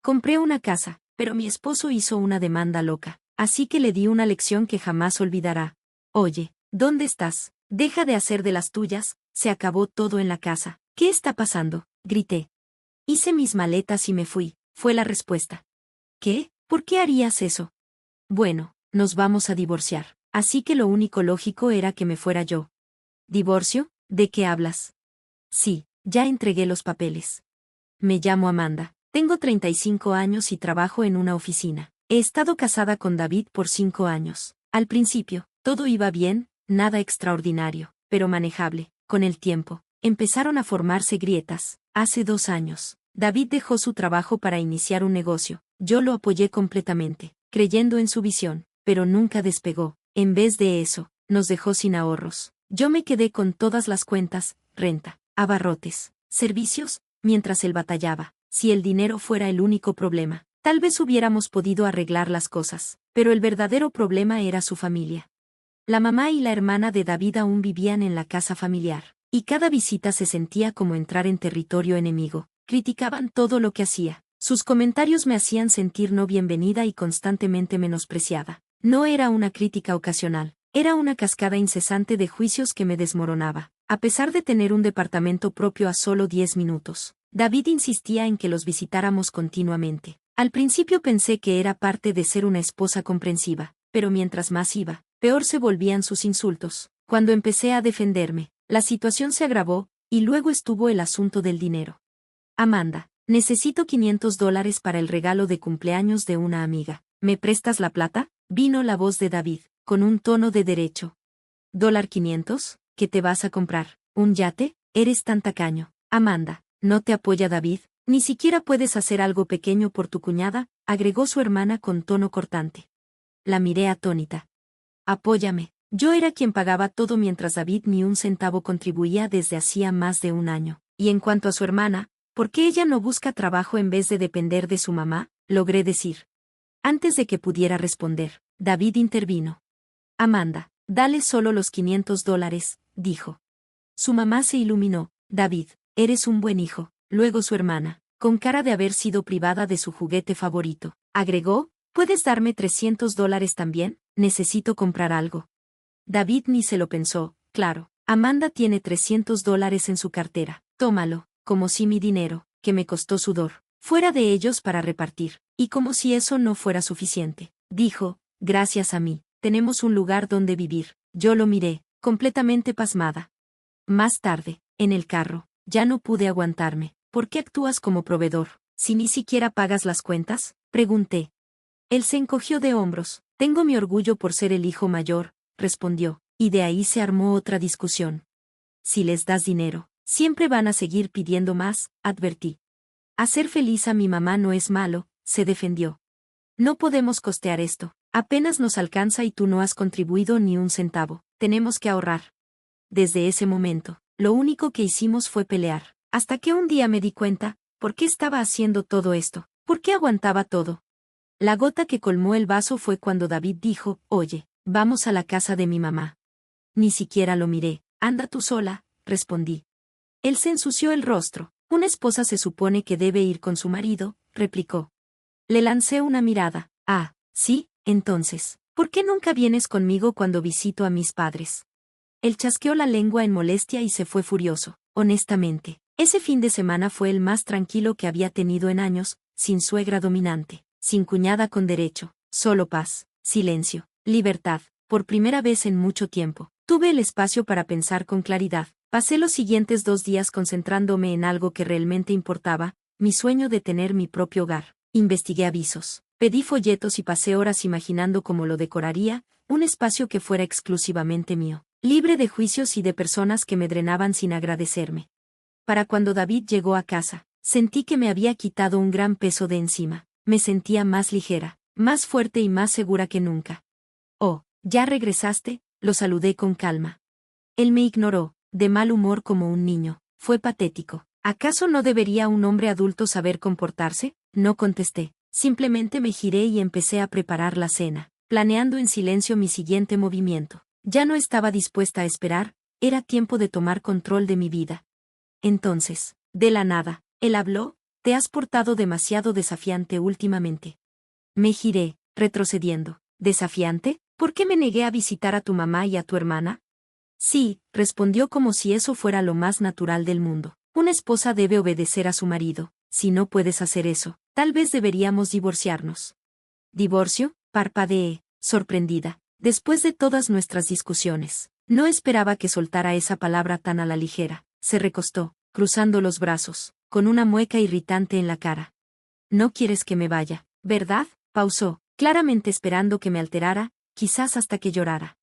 Compré una casa, pero mi esposo hizo una demanda loca, así que le di una lección que jamás olvidará. Oye, ¿dónde estás? Deja de hacer de las tuyas, se acabó todo en la casa. ¿Qué está pasando? Grité. Hice mis maletas y me fui, fue la respuesta. ¿Qué? ¿Por qué harías eso? Bueno, nos vamos a divorciar, así que lo único lógico era que me fuera yo. ¿Divorcio? ¿De qué hablas? Sí, ya entregué los papeles. Me llamo Amanda, tengo 35 años y trabajo en una oficina. He estado casada con David por 5 años. Al principio, todo iba bien, nada extraordinario, pero manejable. Con el tiempo, empezaron a formarse grietas. Hace 2 años, David dejó su trabajo para iniciar un negocio. Yo lo apoyé completamente, creyendo en su visión, pero nunca despegó. En vez de eso, nos dejó sin ahorros. Yo me quedé con todas las cuentas, renta, abarrotes, servicios, mientras él batallaba. Si el dinero fuera el único problema, tal vez hubiéramos podido arreglar las cosas, pero el verdadero problema era su familia. La mamá y la hermana de David aún vivían en la casa familiar, y cada visita se sentía como entrar en territorio enemigo. Criticaban todo lo que hacía. Sus comentarios me hacían sentir no bienvenida y constantemente menospreciada. No era una crítica ocasional, era una cascada incesante de juicios que me desmoronaba. A pesar de tener un departamento propio a solo 10 minutos, David insistía en que los visitáramos continuamente. Al principio pensé que era parte de ser una esposa comprensiva, pero mientras más iba, peor se volvían sus insultos. Cuando empecé a defenderme, la situación se agravó, y luego estuvo el asunto del dinero. Amanda, necesito $500 para el regalo de cumpleaños de una amiga. ¿Me prestas la plata? Vino la voz de David, con un tono de derecho. $500, ¿qué te vas a comprar? ¿Un yate? Eres tan tacaño. Amanda, ¿no te apoya David? Ni siquiera puedes hacer algo pequeño por tu cuñada, agregó su hermana con tono cortante. La miré atónita. Apóyame. Yo era quien pagaba todo mientras David ni un centavo contribuía desde hacía más de 1 año. Y en cuanto a su hermana, ¿por qué ella no busca trabajo en vez de depender de su mamá? Logré decir. Antes de que pudiera responder, David intervino. Amanda, dale solo los $500, dijo. Su mamá se iluminó. David, eres un buen hijo. Luego su hermana, con cara de haber sido privada de su juguete favorito, agregó, ¿puedes darme $300 también? Necesito comprar algo. David ni se lo pensó, claro. Amanda tiene $300 en su cartera. Tómalo, como si mi dinero, que me costó sudor, fuera de ellos para repartir, y como si eso no fuera suficiente. Dijo, gracias a mí, tenemos un lugar donde vivir. Yo lo miré, completamente pasmada. Más tarde, en el carro, ya no pude aguantarme. ¿Por qué actúas como proveedor, si ni siquiera pagas las cuentas? Pregunté. Él se encogió de hombros. Tengo mi orgullo por ser el hijo mayor, respondió, y de ahí se armó otra discusión. Si les das dinero, siempre van a seguir pidiendo más, advertí. Hacer feliz a mi mamá no es malo, se defendió. No podemos costear esto. Apenas nos alcanza y tú no has contribuido ni un centavo. Tenemos que ahorrar. Desde ese momento, lo único que hicimos fue pelear. Hasta que un día me di cuenta, ¿por qué estaba haciendo todo esto? ¿Por qué aguantaba todo? La gota que colmó el vaso fue cuando David dijo, oye, vamos a la casa de mi mamá. Ni siquiera lo miré. Anda tú sola, respondí. Él se ensució el rostro. Una esposa se supone que debe ir con su marido, replicó. Le lancé una mirada. Ah, sí, entonces, ¿por qué nunca vienes conmigo cuando visito a mis padres? Él chasqueó la lengua en molestia y se fue furioso. Honestamente, ese fin de semana fue el más tranquilo que había tenido en años, sin suegra dominante, sin cuñada con derecho, solo paz, silencio, libertad. Por primera vez en mucho tiempo, tuve el espacio para pensar con claridad. Pasé los siguientes 2 días concentrándome en algo que realmente importaba, mi sueño de tener mi propio hogar. Investigué avisos, pedí folletos y pasé horas imaginando cómo lo decoraría, un espacio que fuera exclusivamente mío, libre de juicios y de personas que me drenaban sin agradecerme. Para cuando David llegó a casa, sentí que me había quitado un gran peso de encima. Me sentía más ligera, más fuerte y más segura que nunca. Oh, ¿ya regresaste? Lo saludé con calma. Él me ignoró, de mal humor como un niño. Fue patético. ¿Acaso no debería un hombre adulto saber comportarse? No contesté. Simplemente me giré y empecé a preparar la cena, planeando en silencio mi siguiente movimiento. Ya no estaba dispuesta a esperar, era tiempo de tomar control de mi vida. Entonces, de la nada, él habló, te has portado demasiado desafiante últimamente. Me giré, retrocediendo. ¿Desafiante? ¿Por qué me negué a visitar a tu mamá y a tu hermana? Sí, respondió como si eso fuera lo más natural del mundo. Una esposa debe obedecer a su marido. Si no puedes hacer eso, tal vez deberíamos divorciarnos. ¿Divorcio? Parpadeé, sorprendida. Después de todas nuestras discusiones, no esperaba que soltara esa palabra tan a la ligera. Se recostó, cruzando los brazos, con una mueca irritante en la cara. No quieres que me vaya, ¿verdad? Pausó, claramente esperando que me alterara, quizás hasta que llorara.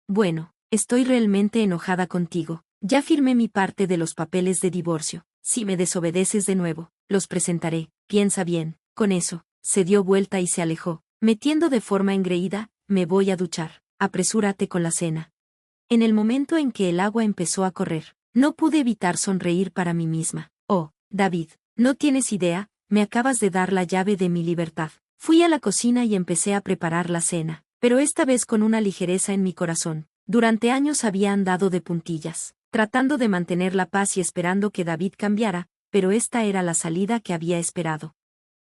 Bueno, estoy realmente enojada contigo. Ya firmé mi parte de los papeles de divorcio. Si me desobedeces de nuevo, los presentaré. Piensa bien. Con eso, se dio vuelta y se alejó, metiendo de forma engreída, me voy a duchar. Apresúrate con la cena. En el momento en que el agua empezó a correr, no pude evitar sonreír para mí misma. Oh, David, no tienes idea, me acabas de dar la llave de mi libertad. Fui a la cocina y empecé a preparar la cena, pero esta vez con una ligereza en mi corazón. Durante años había andado de puntillas, tratando de mantener la paz y esperando que David cambiara, pero esta era la salida que había esperado.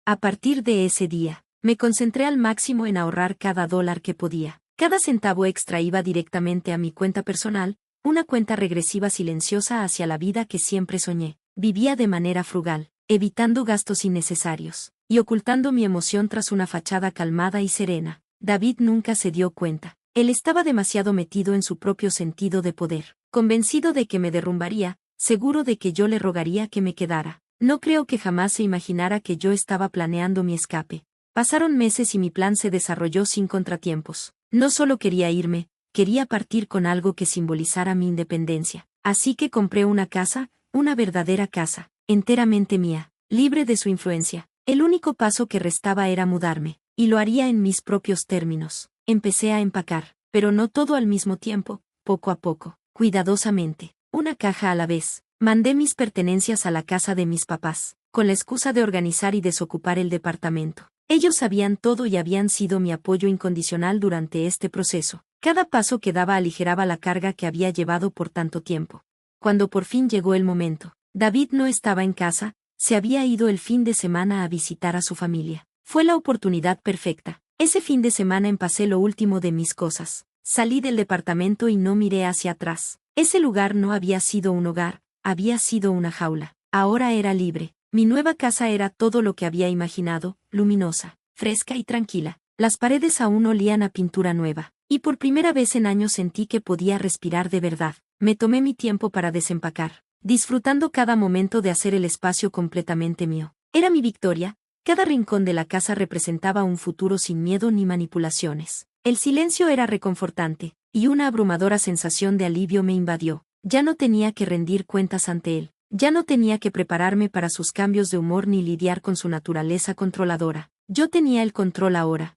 A partir de ese día, me concentré al máximo en ahorrar cada dólar que podía. Cada centavo extra iba directamente a mi cuenta personal, una cuenta regresiva silenciosa hacia la vida que siempre soñé. Vivía de manera frugal, evitando gastos innecesarios, y ocultando mi emoción tras una fachada calmada y serena. David nunca se dio cuenta. Él estaba demasiado metido en su propio sentido de poder, convencido de que me derrumbaría, seguro de que yo le rogaría que me quedara. No creo que jamás se imaginara que yo estaba planeando mi escape. Pasaron meses y mi plan se desarrolló sin contratiempos. No solo quería irme, quería partir con algo que simbolizara mi independencia. Así que compré una casa, una verdadera casa, enteramente mía, libre de su influencia. El único paso que restaba era mudarme, y lo haría en mis propios términos. Empecé a empacar, pero no todo al mismo tiempo, poco a poco, cuidadosamente, una caja a la vez. Mandé mis pertenencias a la casa de mis papás, con la excusa de organizar y desocupar el departamento. Ellos sabían todo y habían sido mi apoyo incondicional durante este proceso. Cada paso que daba aligeraba la carga que había llevado por tanto tiempo. Cuando por fin llegó el momento, David no estaba en casa, se había ido el fin de semana a visitar a su familia. Fue la oportunidad perfecta. Ese fin de semana empacé lo último de mis cosas. Salí del departamento y no miré hacia atrás. Ese lugar no había sido un hogar, había sido una jaula. Ahora era libre. Mi nueva casa era todo lo que había imaginado, luminosa, fresca y tranquila. Las paredes aún olían a pintura nueva, y por primera vez en años sentí que podía respirar de verdad. Me tomé mi tiempo para desempacar, disfrutando cada momento de hacer el espacio completamente mío. Era mi victoria. Cada rincón de la casa representaba un futuro sin miedo ni manipulaciones. El silencio era reconfortante, y una abrumadora sensación de alivio me invadió. Ya no tenía que rendir cuentas ante él. Ya no tenía que prepararme para sus cambios de humor ni lidiar con su naturaleza controladora. Yo tenía el control ahora.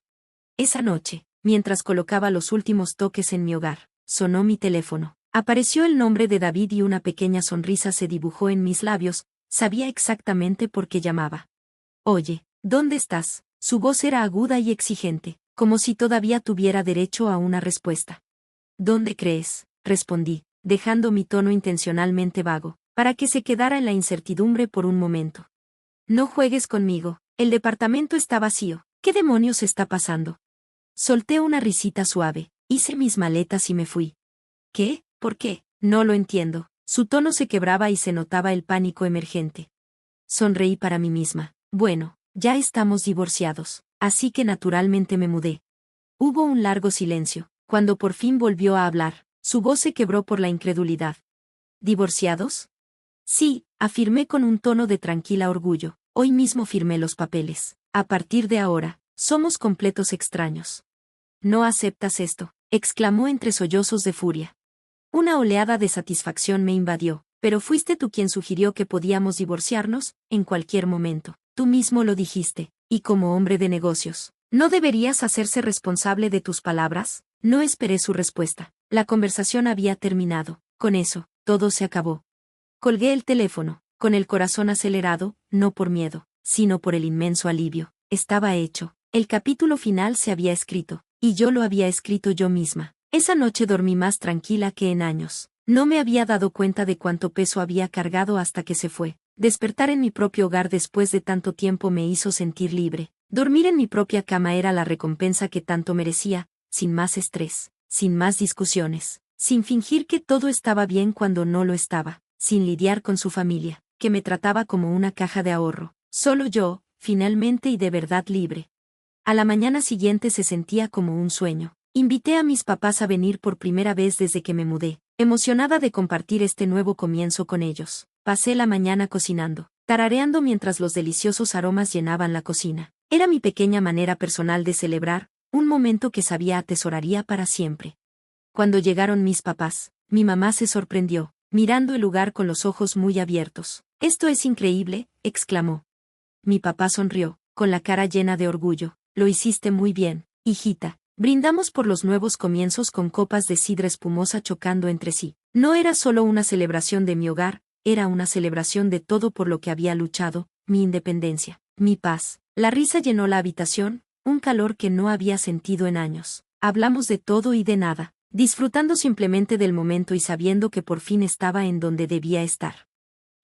Esa noche, mientras colocaba los últimos toques en mi hogar, sonó mi teléfono. Apareció el nombre de David y una pequeña sonrisa se dibujó en mis labios. Sabía exactamente por qué llamaba. Oye, ¿dónde estás? Su voz era aguda y exigente, como si todavía tuviera derecho a una respuesta. ¿Dónde crees? Respondí, dejando mi tono intencionalmente vago, para que se quedara en la incertidumbre por un momento. No juegues conmigo, el departamento está vacío. ¿Qué demonios está pasando? Solté una risita suave, hice mis maletas y me fui. ¿Qué? ¿Por qué? No lo entiendo. Su tono se quebraba y se notaba el pánico emergente. Sonreí para mí misma. Bueno, ya estamos divorciados, así que naturalmente me mudé. Hubo un largo silencio. Cuando por fin volvió a hablar, su voz se quebró por la incredulidad. ¿Divorciados? Sí, afirmé con un tono de tranquila orgullo. Hoy mismo firmé los papeles. A partir de ahora, somos completos extraños. ¿No aceptas esto?, exclamó entre sollozos de furia. Una oleada de satisfacción me invadió. Pero fuiste tú quien sugirió que podíamos divorciarnos, en cualquier momento. Tú mismo lo dijiste, y como hombre de negocios, ¿no deberías hacerse responsable de tus palabras? No esperé su respuesta. La conversación había terminado. Con eso, todo se acabó. Colgué el teléfono, con el corazón acelerado, no por miedo, sino por el inmenso alivio. Estaba hecho. El capítulo final se había escrito, y yo lo había escrito yo misma. Esa noche dormí más tranquila que en años. No me había dado cuenta de cuánto peso había cargado hasta que se fue. Despertar en mi propio hogar después de tanto tiempo me hizo sentir libre. Dormir en mi propia cama era la recompensa que tanto merecía, sin más estrés, sin más discusiones, sin fingir que todo estaba bien cuando no lo estaba, sin lidiar con su familia, que me trataba como una caja de ahorro. Solo yo, finalmente y de verdad libre. A la mañana siguiente se sentía como un sueño. Invité a mis papás a venir por primera vez desde que me mudé, emocionada de compartir este nuevo comienzo con ellos. Pasé la mañana cocinando, tarareando mientras los deliciosos aromas llenaban la cocina. Era mi pequeña manera personal de celebrar, un momento que sabía atesoraría para siempre. Cuando llegaron mis papás, mi mamá se sorprendió, mirando el lugar con los ojos muy abiertos. «Esto es increíble», exclamó. Mi papá sonrió, con la cara llena de orgullo. «Lo hiciste muy bien, hijita». Brindamos por los nuevos comienzos con copas de sidra espumosa chocando entre sí. No era solo una celebración de mi hogar, era una celebración de todo por lo que había luchado, mi independencia, mi paz. La risa llenó la habitación, un calor que no había sentido en años. Hablamos de todo y de nada, disfrutando simplemente del momento y sabiendo que por fin estaba en donde debía estar.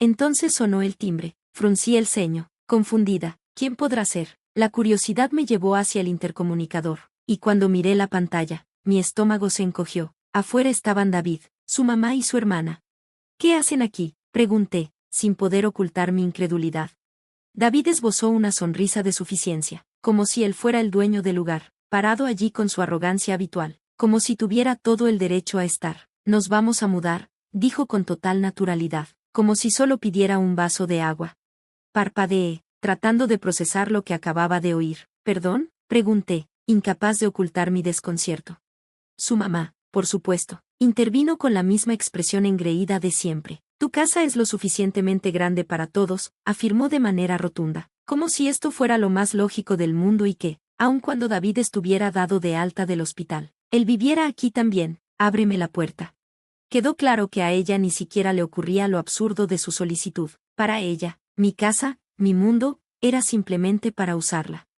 Entonces sonó el timbre, fruncí el ceño, confundida. ¿Quién podrá ser? La curiosidad me llevó hacia el intercomunicador. Y cuando miré la pantalla, mi estómago se encogió. Afuera estaban David, su mamá y su hermana. «¿Qué hacen aquí?», pregunté, sin poder ocultar mi incredulidad. David esbozó una sonrisa de suficiencia, como si él fuera el dueño del lugar, parado allí con su arrogancia habitual, como si tuviera todo el derecho a estar. «Nos vamos a mudar», dijo con total naturalidad, como si solo pidiera un vaso de agua. Parpadeé, tratando de procesar lo que acababa de oír. «¿Perdón?», pregunté, incapaz de ocultar mi desconcierto. Su mamá, por supuesto, intervino con la misma expresión engreída de siempre. «Tu casa es lo suficientemente grande para todos», afirmó de manera rotunda, como si esto fuera lo más lógico del mundo y que, aun cuando David estuviera dado de alta del hospital, él viviera aquí también. «Ábreme la puerta». Quedó claro que a ella ni siquiera le ocurría lo absurdo de su solicitud. Para ella, mi casa, mi mundo, era simplemente para usarla.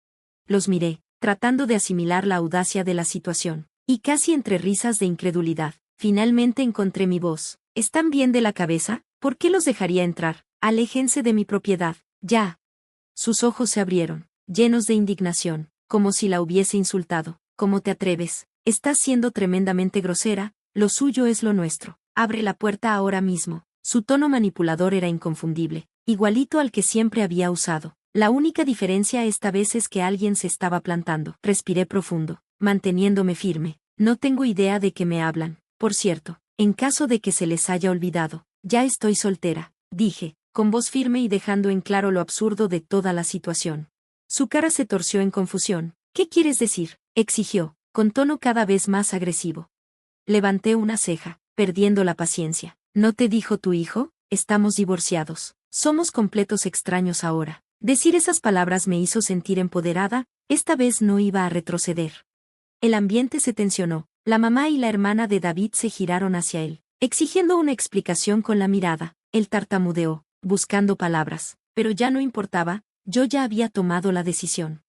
Los miré, tratando de asimilar la audacia de la situación, y casi entre risas de incredulidad, finalmente encontré mi voz. «¿Están bien de la cabeza? ¿Por qué los dejaría entrar? Aléjense de mi propiedad, ya». Sus ojos se abrieron, llenos de indignación, como si la hubiese insultado. «¿Cómo te atreves? Estás siendo tremendamente grosera, lo suyo es lo nuestro. Abre la puerta ahora mismo». Su tono manipulador era inconfundible, igualito al que siempre había usado. La única diferencia esta vez es que alguien se estaba plantando. Respiré profundo, manteniéndome firme. «No tengo idea de qué me hablan. Por cierto, en caso de que se les haya olvidado, ya estoy soltera», dije, con voz firme y dejando en claro lo absurdo de toda la situación. Su cara se torció en confusión. «¿Qué quieres decir?», exigió, con tono cada vez más agresivo. Levanté una ceja, perdiendo la paciencia. «¿No te dijo tu hijo? Estamos divorciados. Somos completos extraños ahora». Decir esas palabras me hizo sentir empoderada, esta vez no iba a retroceder. El ambiente se tensionó, la mamá y la hermana de David se giraron hacia él, exigiendo una explicación con la mirada. Él tartamudeó, buscando palabras, pero ya no importaba, yo ya había tomado la decisión.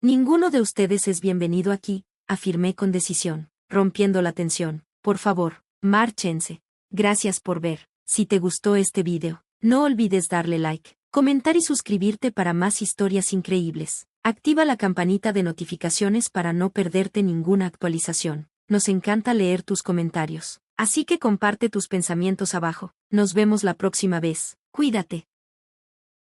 «Ninguno de ustedes es bienvenido aquí», afirmé con decisión, rompiendo la tensión. «Por favor, márchense. Gracias por ver. Si te gustó este video, no olvides darle like, comentar y suscribirte para más historias increíbles. Activa la campanita de notificaciones para no perderte ninguna actualización. Nos encanta leer tus comentarios, así que comparte tus pensamientos abajo. Nos vemos la próxima vez. Cuídate.